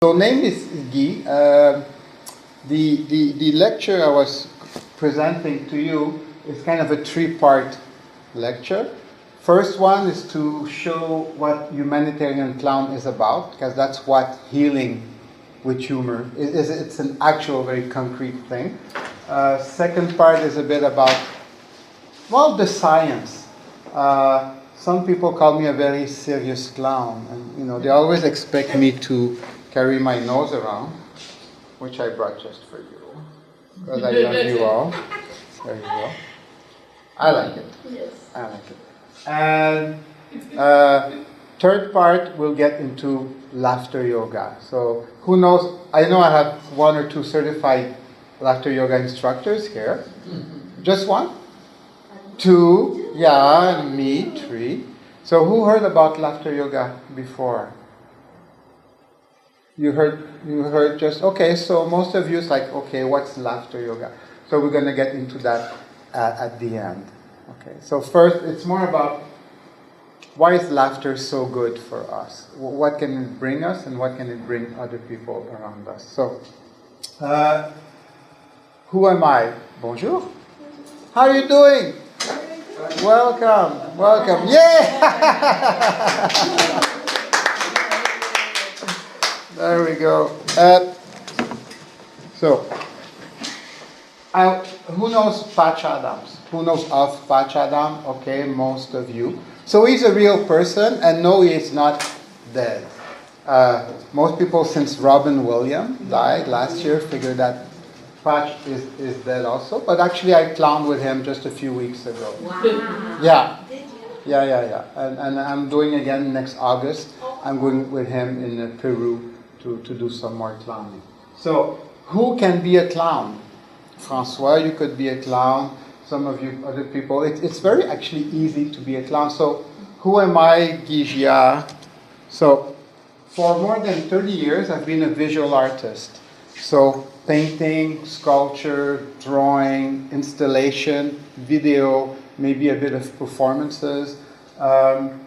So name is Guy. The lecture I was presenting to you is kind of a three-part lecture. First one is to show what humanitarian clown is about, because that's what healing with humor is. It's an actual, very concrete thing. Second part is a bit about, well, the science. Some people call me a very serious clown, and they always expect me to carry my nose around, which I brought just for you, because I love you all. There you go. I like it. Yes. I like it. And third part, we'll get into laughter yoga. So who knows? I know I have one or two certified laughter yoga instructors here. Just one? Two? Yeah, and me, three. So who heard about laughter yoga before? You heard just, okay, so most of you is like, okay, what's laughter yoga? So we're going to get into that at the end. Okay, so first, it's more about why is laughter so good for us? What can it bring us, and what can it bring other people around us? So, who am I? Bonjour. How are you doing? Welcome, welcome. Yeah! There we go. Who knows Patch Adams? Who knows of Patch Adams? Okay, most of you. So he's a real person, and no, he is not dead. Most people, since Robin Williams died last year, figured that Patch is dead also. But actually, I clowned with him just a few weeks ago. Wow. Yeah. Yeah. And I'm doing again next August. I'm going with him in Peru to do some more clowning. So, who can be a clown? Francois, you could be a clown. Some of you other people. It's very actually easy to be a clown. So, who am I, Guy Giard? So, for more than 30 years, I've been a visual artist. So, painting, sculpture, drawing, installation, video, maybe a bit of performances. And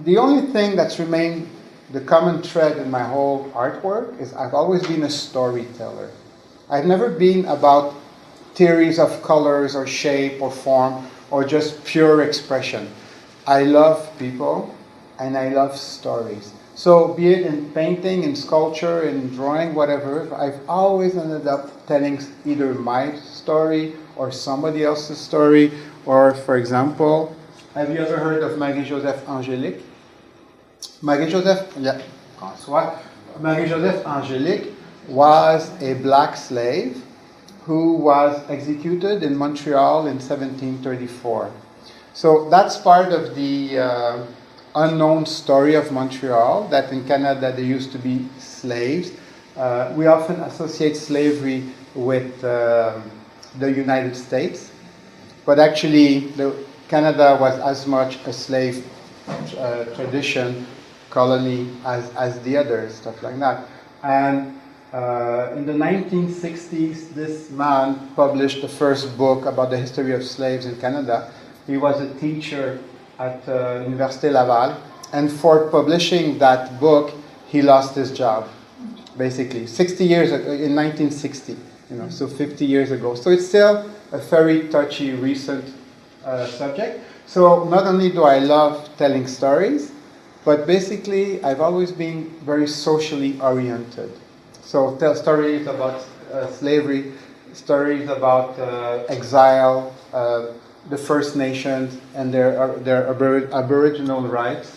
the only thing that's remained the common thread in my whole artwork is I've always been a storyteller. I've never been about theories of colors or shape or form or just pure expression. I love people and I love stories. So be it in painting, in sculpture, in drawing, whatever, I've always ended up telling either my story or somebody else's story. Or, for example, have you ever heard of Marie-Joseph Angélique? Marie-Joseph Angélique was a black slave who was executed in Montreal in 1734. So that's part of the unknown story of Montreal, that in Canada there used to be slaves. We often associate slavery with the United States, but actually Canada was as much a slave tradition, colony, as the others, stuff like that. And in the 1960s, this man published the first book about the history of slaves in Canada. He was a teacher at Université Laval, and for publishing that book, he lost his job, basically, 60 years ago, in 1960, so 50 years ago. So it's still a very touchy, recent subject. So not only do I love telling stories, but basically I've always been very socially oriented. So tell stories about slavery, stories about exile, the First Nations and their Aboriginal rights.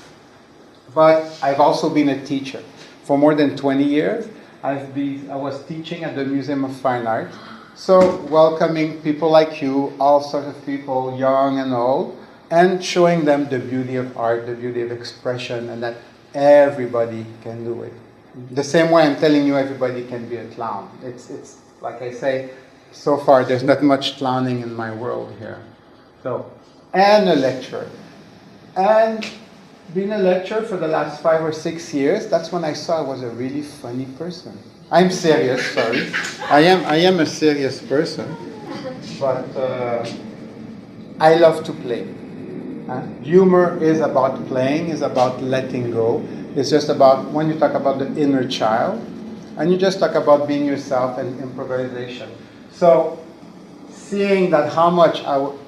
But I've also been a teacher. For more than 20 years, I was teaching at the Museum of Fine Art. So welcoming people like you, all sorts of people, young and old, and showing them the beauty of art, the beauty of expression, and that everybody can do it. The same way I'm telling you everybody can be a clown. It's like I say, so far there's not much clowning in my world here. So, and a lecturer. And being a lecturer for the last 5 or 6 years, that's when I saw I was a really funny person. I'm serious, sorry. I am a serious person, but I love to play. Humor is about playing, is about letting go. It's just about when you talk about the inner child, and you just talk about being yourself and improvisation. So seeing that how much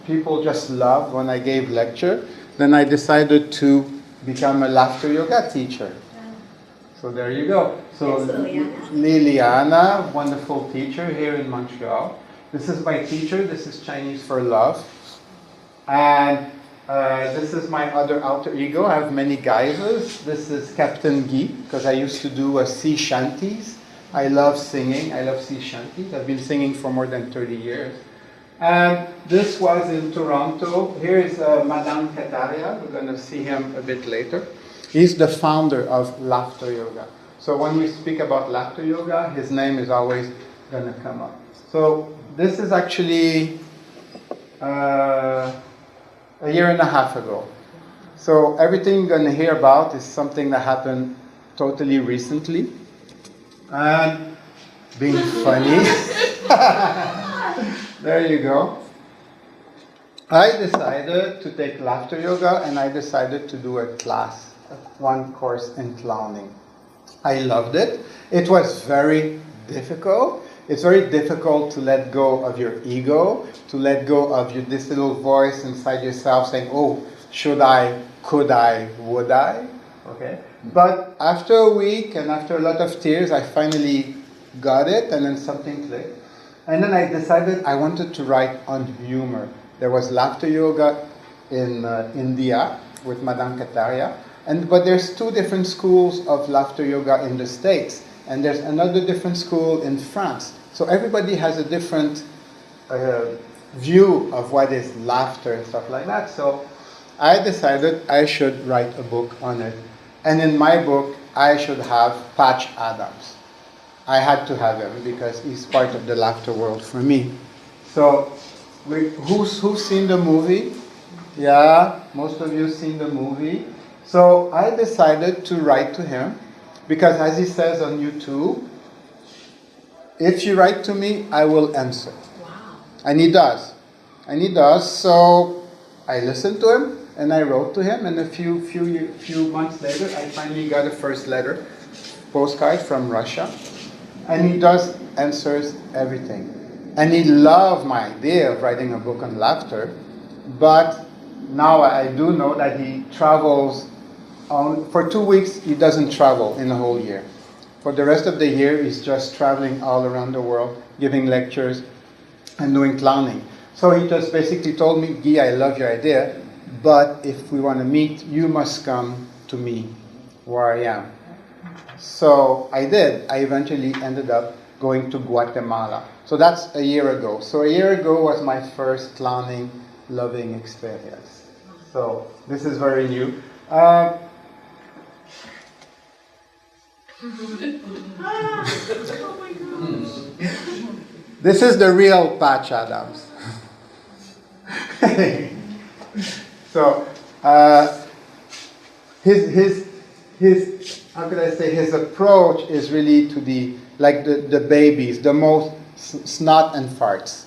people just loved when I gave lecture, then I decided to become a laughter yoga teacher. So there you go. So Liliana, wonderful teacher here in Montreal. This is my teacher. This is Chinese for love. And this is my other alter ego. I have many guises. This is Captain Guy, because I used to do sea shanties. I love singing. I love sea shanties. I've been singing for more than 30 years. And this was in Toronto. Here is Madame Kataria. We're going to see him a bit later. He's the founder of Laughter Yoga. So when we speak about Laughter Yoga, his name is always going to come up. So this is actually a year and a half ago. So everything you're going to hear about is something that happened totally recently. And being funny. There you go. I decided to take laughter yoga, and I decided to do a class, one course in clowning. I loved it. It was very difficult. It's very difficult to let go of your ego, to let go of this little voice inside yourself saying, oh, should I, could I, would I? Okay. But after a week and after a lot of tears, I finally got it, and then something clicked. And then I decided I wanted to write on humor. There was laughter yoga in India with Madame Kataria, but there's two different schools of laughter yoga in the States, and there's another different school in France. So everybody has a different view of what is laughter and stuff like that. So I decided I should write a book on it. And in my book, I should have Patch Adams. I had to have him because he's part of the laughter world for me. So, who's seen the movie? Yeah, most of you seen the movie. So I decided to write to him because, as he says on YouTube, if you write to me, I will answer. Wow. And he does. So I listened to him and I wrote to him. And a few months later, I finally got a first letter, postcard from Russia. And he does answers everything. And he loved my idea of writing a book on laughter. But now I do know that he travels for 2 weeks. He doesn't travel in a whole year. For the rest of the year, he's just traveling all around the world, giving lectures and doing clowning. So he just basically told me, Guy, I love your idea, but if we want to meet, you must come to me where I am. So I did. I eventually ended up going to Guatemala. So that's a year ago. So a year ago was my first clowning, loving experience. So this is very new. This is the real Patch Adams. So his how could I say, his approach is really to the babies, the most snot and farts.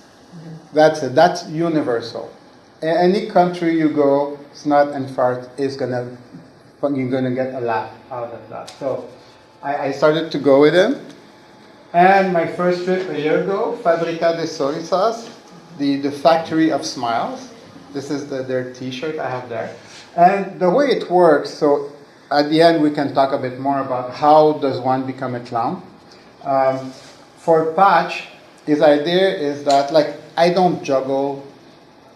That's it. That's universal. Any country you go, snot and fart is you're gonna get a laugh out of that. So I started to go with him, and my first trip a year ago, Fabrica de Sonrisas, the factory of smiles. This is their T-shirt I have there, and the way it works. So at the end, we can talk a bit more about how does one become a clown. For Patch, his idea is that, I don't juggle,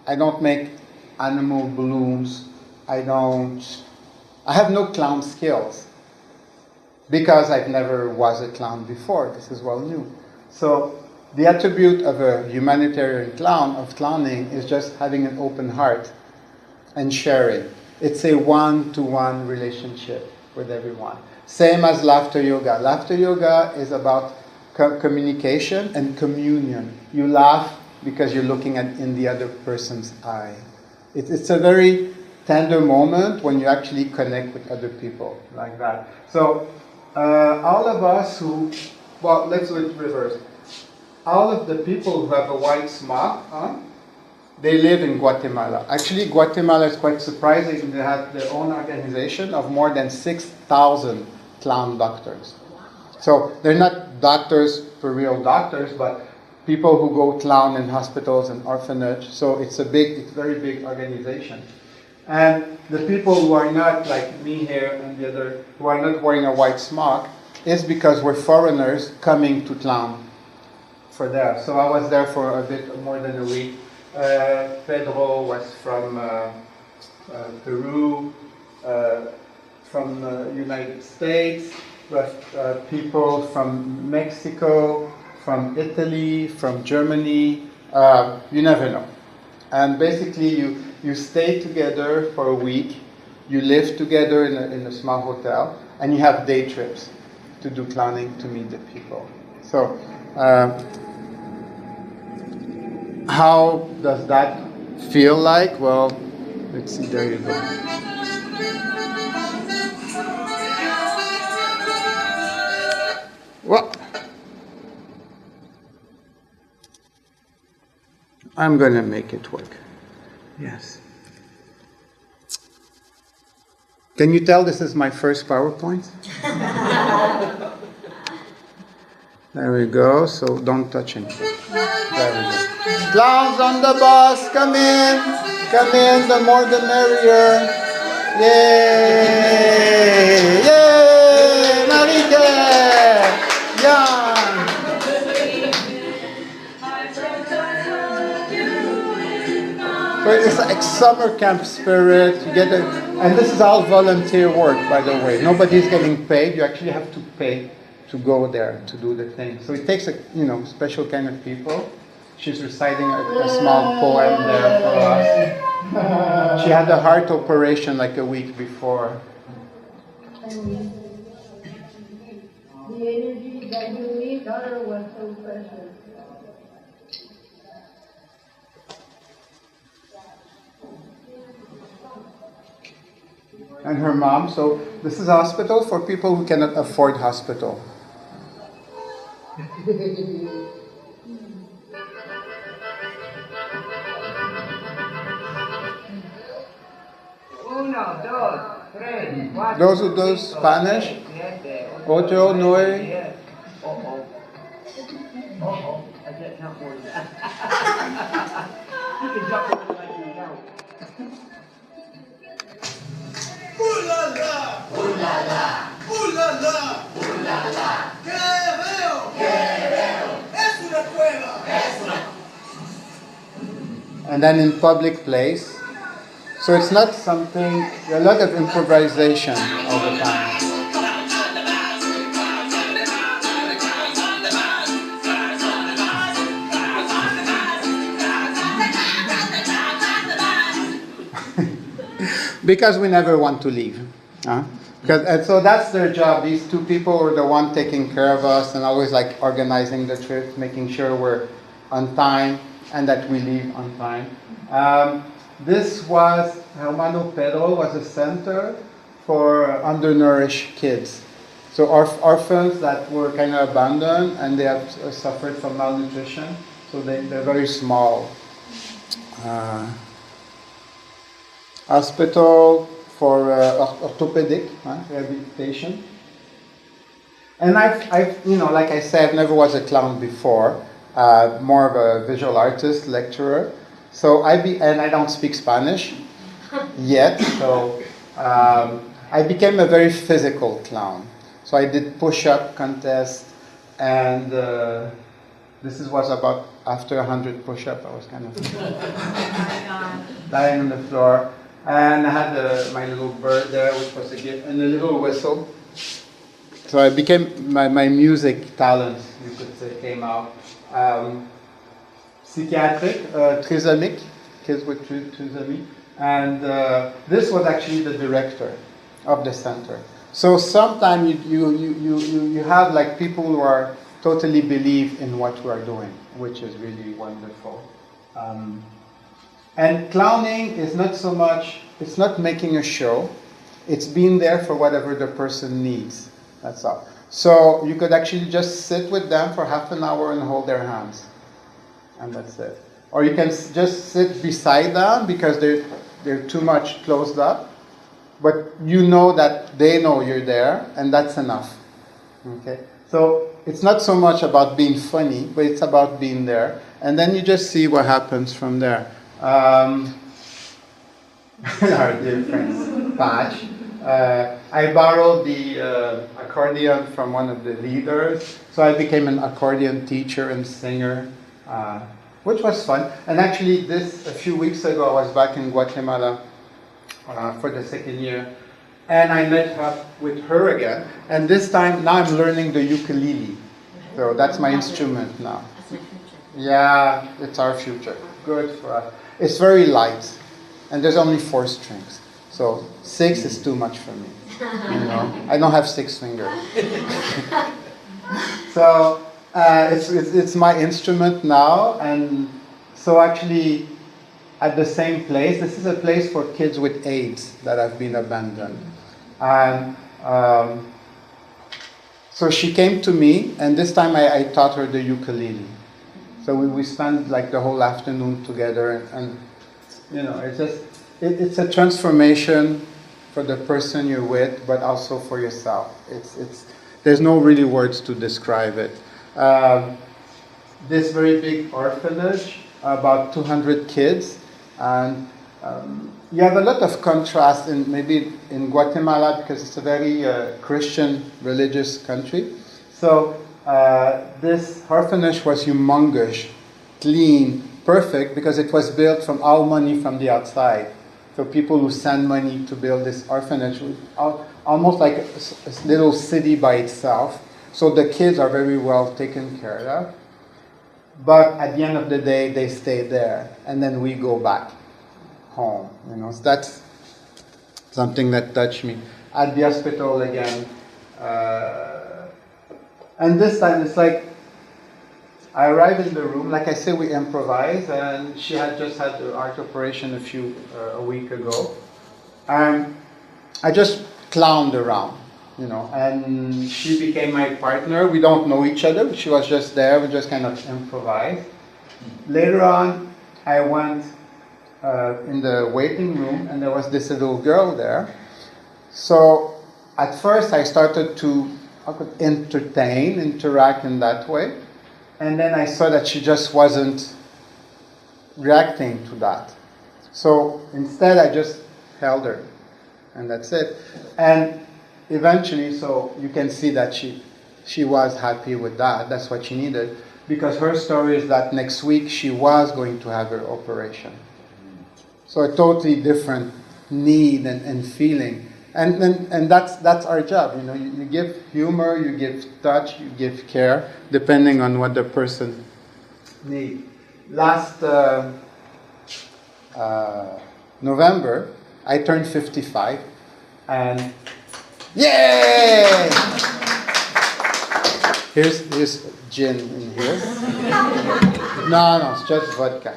I don't make animal balloons, I have no clown skills because I've never was a clown before. This is well new. So the attribute of a humanitarian clown, of clowning, is just having an open heart and sharing. It's a one-to-one relationship with everyone. Same as laughter yoga. Laughter yoga is about communication and communion. You laugh because you're looking in the other person's eye. It's a very tender moment when you actually connect with other people like that. So all of us let's do it reverse. All of the people who have a white smock on, They live in Guatemala. Actually, Guatemala is quite surprising. They have their own organization of more than 6,000 clown doctors. So they're not doctors for real doctors, but people who go clown in hospitals and orphanage. So it's a very big organization. And the people who are not like me here and the other, who are not wearing a white smock, is because we're foreigners coming to clown for there. So I was there for a bit more than a week. Pedro was from Peru, from the United States, people from Mexico, from Italy, from Germany, you never know. And basically you stay together for a week, you live together in a small hotel, and you have day trips to do clowning, to meet the people. So, how does that feel like? Well, let's see, there you go. What? I'm going to make it work. Yes. Can you tell this is my first PowerPoint? There we go, so don't touch anything. There we go. Clowns on the bus, come in, the more the merrier. Yay! Yay! Marike! Jan! So it's like summer camp spirit. You get and this is all volunteer work, by the way. Nobody's getting paid. You actually have to pay to go there to do the thing. So it takes a special kind of people. She's reciting a small poem there for us. She had a heart operation like a week before. The energy that you leave her was so precious. And her mom. So this is a hospital for people who cannot afford hospital. Those who do Spanish, ocho, nueve. I can't count more than that. You can jump over like you count. Ooh la la, ooh la la, ooh la la, ooh la la. ¿Qué veo? ¿Qué veo? Es una cueva. Es una. And then in public place. So it's not something, a lot of improvisation all the time. Because we never want to leave. And so that's their job. These two people were the one taking care of us and always like organizing the trip, making sure we're on time and that we leave on time. This was, Hermano Pedro was a center for undernourished kids. So orphans that were kind of abandoned and they have suffered from malnutrition. So they're very small. Hospital for orthopedic rehabilitation. And I've, like I said, I've never was a clown before. More of a visual artist, lecturer. So and I don't speak Spanish yet. So I became a very physical clown. So I did push-up contest, and this was about after 100 push-ups. I was kind of lying on the floor. And I had my little bird there, which was a gift, and a little whistle. So I became, my music talents, you could say, came out. Psychiatric, trisomic, kids with trisomy. And this was actually the director of the center. So sometimes you have like people who are totally believe in what we are doing, which is really wonderful. And clowning is not so much, it's not making a show, it's being there for whatever the person needs, that's all. So you could actually just sit with them for half an hour and hold their hands, and that's it. or you can just sit beside them because they're too much closed up. But you know that they know you're there, and that's enough. Okay? So it's not so much about being funny, but it's about being there. And then you just see what happens from there. Our dear friend, Patch. I borrowed the accordion from one of the leaders, so I became an accordion teacher and singer, which was fun. And actually, a few weeks ago, I was back in Guatemala for the second year, and I met up with her again. And this time, now I'm learning the ukulele, so that's my instrument now. That's my future. Yeah, it's our future. Good for us. It's very light, and there's only 4 strings. So 6 is too much for me. You know, I don't have 6 fingers. So it's my instrument now, and so actually at the same place. This is a place for kids with AIDS that have been abandoned, and so she came to me, and this time I taught her the ukulele. So we spent like the whole afternoon together, and you know, it's a transformation for the person you're with, but also for yourself. There's no really words to describe it. This very big orphanage, about 200 kids, and you have a lot of contrast maybe in Guatemala because it's a very Christian religious country. So this orphanage was humongous, clean, perfect, because it was built from all money from the outside. So people who send money to build this orphanage, almost like a little city by itself. So the kids are very well taken care of. But at the end of the day, they stay there, and then we go back home. You know, so that's something that touched me. At the hospital again, and this time it's like I arrive in the room. Like I said, we improvise, and she had just had the heart operation a week ago, and I just clowned around. You know, and she became my partner. We don't know each other. She was just there. We just kind of improvised. Later on, I went in the waiting room, and there was this little girl there. So at first, I started to interact in that way. And then I saw that she just wasn't reacting to that. So instead, I just held her, and that's it. And eventually, so you can see that she was happy with that. That's what she needed, because her story is that next week she was going to have her operation. So a totally different need and feeling, and that's our job. You know, you give humor, you give touch, you give care, depending on what the person needs. Last November, I turned 55, and yay! Here's gin in here. No, it's just vodka.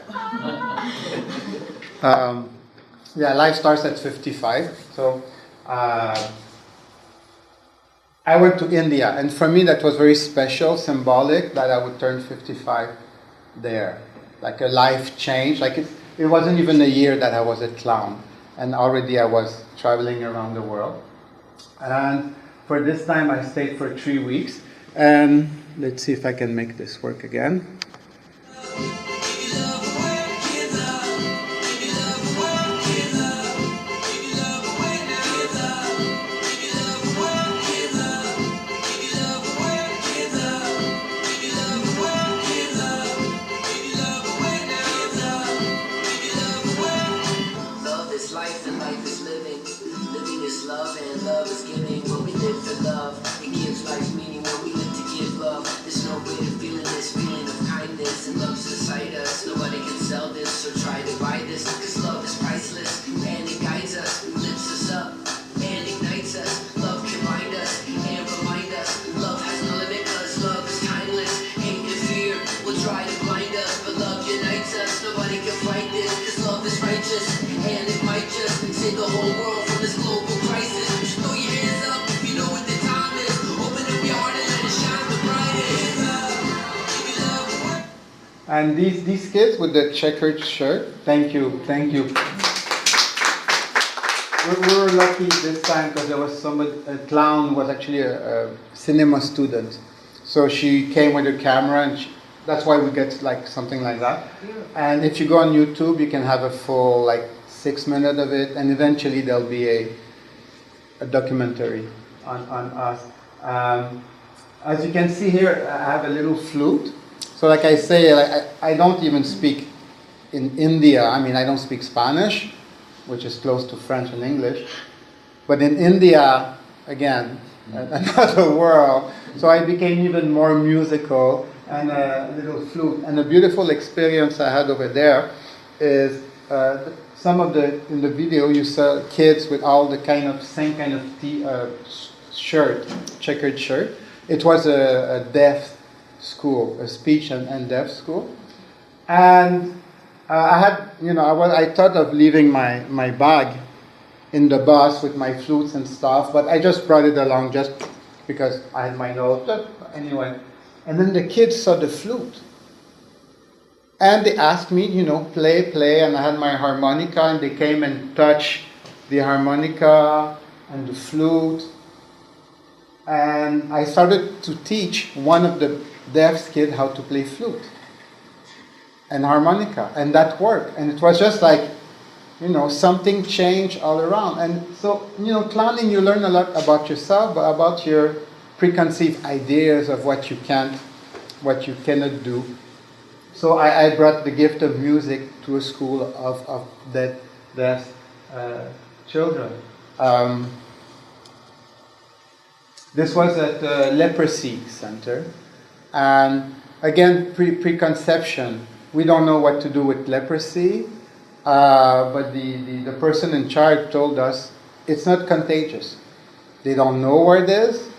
Yeah, life starts at 55. So I went to India, and for me that was very special, symbolic that I would turn 55 there. Like a life change. Like it wasn't even a year that I was a clown, and already I was traveling around the world. And for this time, I stayed for 3 weeks. And let's see if I can make this work again. Love is life and life is living. Living is love and love is giving. When we live for love, it gives life meaning. When we live to give love, there's no way to feeling this feeling of kindness. And love's inside us. Nobody can sell this, so try to buy this. Cause love is priceless and it guides us, lifts us up and ignites us. Love can bind us and remind us. Love has no limit cause love is timeless. Hate and fear will try to blind us, but love unites us. Nobody can fight this cause love is righteous, and it might just save the whole world from this global crisis. You should throw your hands up if you know what the time is. Open up your heart and let it shine the brightest. And these kids with the checkered shirt, thank you. We were lucky this time because there was a clown was actually a cinema student. So she came with her camera, and that's why we get like something like that. And if you go on YouTube, you can have a full like 6 minutes of it, and eventually there'll be a documentary on us. As you can see here, I have a little flute. So like I say, I don't even speak in India. I mean, I don't speak Spanish, which is close to French and English. But in India, again, another world. So I became even more musical, and a little flute. And a beautiful experience I had over there is in the video you saw kids with all the same kind of shirt, checkered shirt. It was a deaf school, a speech and deaf school. And I had, I thought of leaving my bag in the bus with my flutes and stuff, but I just brought it along just because I had my note. Anyway, and then the kids saw the flute. And they asked me, play, and I had my harmonica, and they came and touched the harmonica and the flute. And I started to teach one of the deaf kids how to play flute and harmonica, and that worked. And it was just like, something changed all around. And so, clowning, you learn a lot about yourself, but about your preconceived ideas of what you can, what you cannot do. So I brought the gift of music to a school of deaf children. This was at the Leprosy Center. And again, preconception. We don't know what to do with leprosy, but the person in charge told us it's not contagious. They don't know where it is,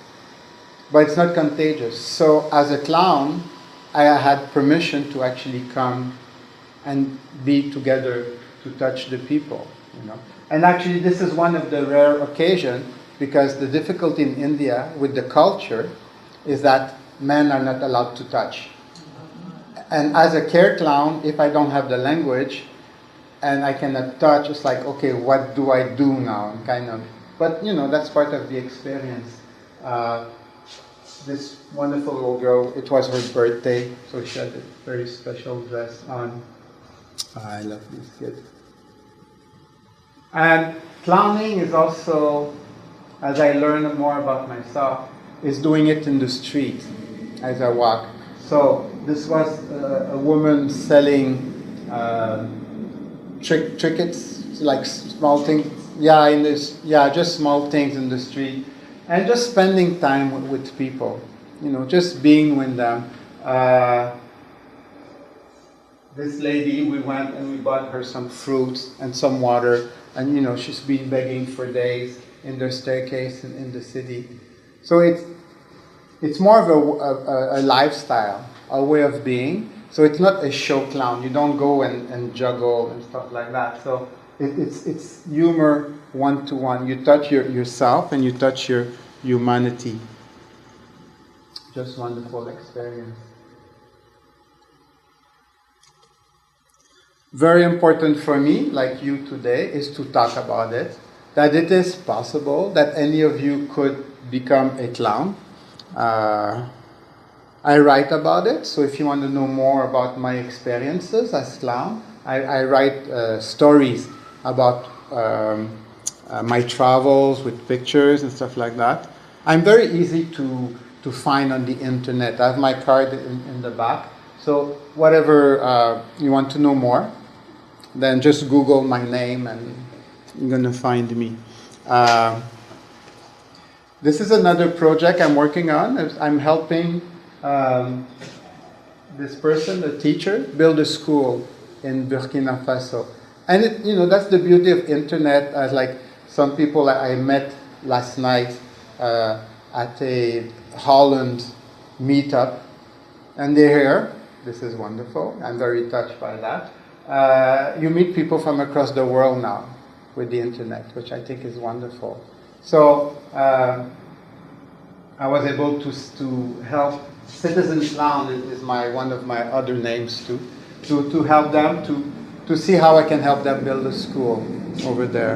but it's not contagious. So as a clown, I had permission to actually come and be together to touch the people, And actually, this is one of the rare occasions, because the difficulty in India with the culture is that men are not allowed to touch. And as a care clown, if I don't have the language and I cannot touch, it's like, okay, what do I do now? But that's part of the experience. This wonderful little girl, it was her birthday, so she had a very special dress on. I love this kid. And clowning is also, as I learn more about myself, is doing it in the street as I walk. So this was a woman selling trinkets, like small things. Just small things in the street, and just spending time with people. Just being with them. This lady, we went and we bought her some fruits and some water, and she's been begging for days in the staircase in the city. So it's more of a lifestyle, a way of being. So it's not a show clown. You don't go and juggle and stuff like that. So it's humor one-to-one. You touch yourself and you touch your humanity. Just wonderful experience. Very important for me, like you today, is to talk about it. That it is possible that any of you could become a clown. I write about it, so if you want to know more about my experiences as clown, I write stories about my travels with pictures and stuff like that. I'm very easy to find on the internet. I have my card in the back, so whatever you want to know more, then just Google my name and you're going to find me. This is another project I'm working on. I'm helping this person, a teacher, build a school in Burkina Faso. And that's the beauty of internet. As like some people I met last night at a Holland meetup, and they're here. This is wonderful. I'm very touched by that. You meet people from across the world now with the internet, which I think is wonderful. So I was able to help Citizens Lounge is one of my other names too, to help them, to see how I can help them build a school over there.